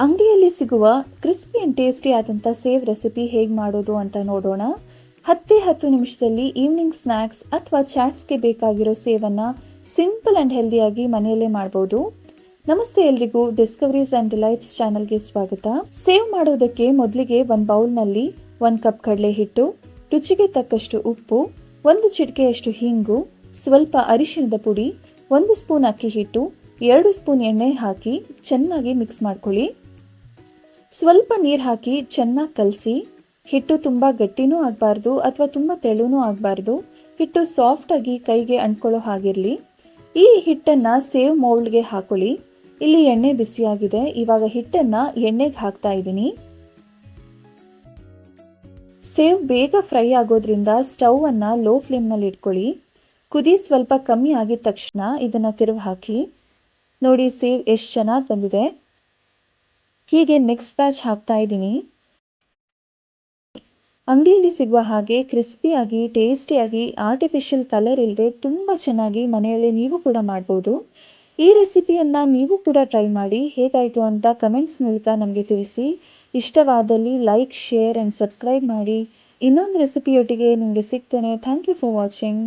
ಅಂಗಡಿಯಲ್ಲಿ ಸಿಗುವ crispy and tasty ಆದಂಥ ಸೇವ್ ರೆಸಿಪಿ ಹೇಗೆ ಮಾಡೋದು ಅಂತ ನೋಡೋಣ. 10 ನಿಮಿಷದಲ್ಲಿ ಈವ್ನಿಂಗ್ ಸ್ನ್ಯಾಕ್ಸ್ ಅಥವಾ ಚಾಟ್ಸ್ಗೆ ಬೇಕಾಗಿರೋ ಸೇವನ್ನು ಸಿಂಪಲ್ ಆ್ಯಂಡ್ ಹೆಲ್ದಿಯಾಗಿ ಮನೆಯಲ್ಲೇ ಮಾಡ್ಬೋದು. ನಮಸ್ತೆ ಎಲ್ರಿಗೂ, ಡಿಸ್ಕವರೀಸ್ ಆ್ಯಂಡ್ ಡಿಲೈಟ್ಸ್ ಚಾನಲ್ಗೆ ಸ್ವಾಗತ. ಸೇವ್ ಮಾಡೋದಕ್ಕೆ ಮೊದಲಿಗೆ ಒಂದು ಬೌಲ್ನಲ್ಲಿ 1 ಕಪ್ ಕಡಲೆ ಹಿಟ್ಟು, ರುಚಿಗೆ ತಕ್ಕಷ್ಟು ಉಪ್ಪು, 1 ಚಿಟಿಕೆಯಷ್ಟು ಹಿಂಗು, ಸ್ವಲ್ಪ ಅರಿಶಿಣದ ಪುಡಿ, 1 ಸ್ಪೂನ್ ಅಕ್ಕಿ ಹಿಟ್ಟು, 2 ಸ್ಪೂನ್ ಎಣ್ಣೆ ಹಾಕಿ ಚೆನ್ನಾಗಿ ಮಿಕ್ಸ್ ಮಾಡ್ಕೊಳ್ಳಿ. ಸ್ವಲ್ಪ ನೀರು ಹಾಕಿ ಚೆನ್ನಾಗಿ ಕಲಸಿ. ಹಿಟ್ಟು ತುಂಬ ಗಟ್ಟಿನೂ ಆಗಬಾರ್ದು ಅಥವಾ ತುಂಬ ತೆಳುನೂ ಆಗಬಾರ್ದು. ಹಿಟ್ಟು ಸಾಫ್ಟಾಗಿ ಕೈಗೆ ಅಂಟ್ಕೊಳ್ಳೋ ಹಾಗಿರಲಿ. ಈ ಹಿಟ್ಟನ್ನು ಸೇವ್ ಮೌಲ್ಡ್ಗೆ ಹಾಕೊಳ್ಳಿ. ಇಲ್ಲಿ ಎಣ್ಣೆ ಬಿಸಿಯಾಗಿದೆ. ಇವಾಗ ಹಿಟ್ಟನ್ನು ಎಣ್ಣೆಗೆ ಹಾಕ್ತಾ ಇದ್ದೀನಿ. ಸೇವ್ ಬೇಗ ಫ್ರೈ ಆಗೋದ್ರಿಂದ ಸ್ಟವ್ ಅನ್ನು ಲೋ ಫ್ಲೇಮ್ನಲ್ಲಿ ಇಟ್ಕೊಳ್ಳಿ. ಕುದಿ ಸ್ವಲ್ಪ ಕಮ್ಮಿ ಆಗಿದ ತಕ್ಷಣ ಇದನ್ನು ತಿರುವಿ ಹಾಕಿ. ನೋಡಿ, ಸೇವ್ ಎಷ್ಟು ಚೆನ್ನಾಗಿ ಬಂದಿದೆ. ಹೀಗೆ ನೆಕ್ಸ್ಟ್ ಬ್ಯಾಚ್ ಹಾಕ್ತಾ ಇದ್ದೀನಿ. ಅಂಗಡಿಯಲ್ಲಿ ಸಿಗುವ ಹಾಗೆ ಕ್ರಿಸ್ಪಿಯಾಗಿ, ಟೇಸ್ಟಿಯಾಗಿ, ಆರ್ಟಿಫಿಷಿಯಲ್ ಕಲರ್ ಇಲ್ಲದೆ ತುಂಬ ಚೆನ್ನಾಗಿ ಮನೆಯಲ್ಲೇ ನೀವು ಕೂಡ ಮಾಡ್ಬೋದು. ಈ ರೆಸಿಪಿಯನ್ನು ನೀವು ಕೂಡ ಟ್ರೈ ಮಾಡಿ. ಹೇಗಾಯಿತು ಅಂತ ಕಮೆಂಟ್ಸ್ ಮೂಲಕ ನಮಗೆ ತಿಳಿಸಿ. ಇಷ್ಟವಾದಲ್ಲಿ ಲೈಕ್, ಶೇರ್ ಆ್ಯಂಡ್ ಸಬ್ಸ್ಕ್ರೈಬ್ ಮಾಡಿ. ಇನ್ನೊಂದು ರೆಸಿಪಿಯೊಟ್ಟಿಗೆ ನಿಮಗೆ ಸಿಗ್ತೇನೆ. Thank you for watching.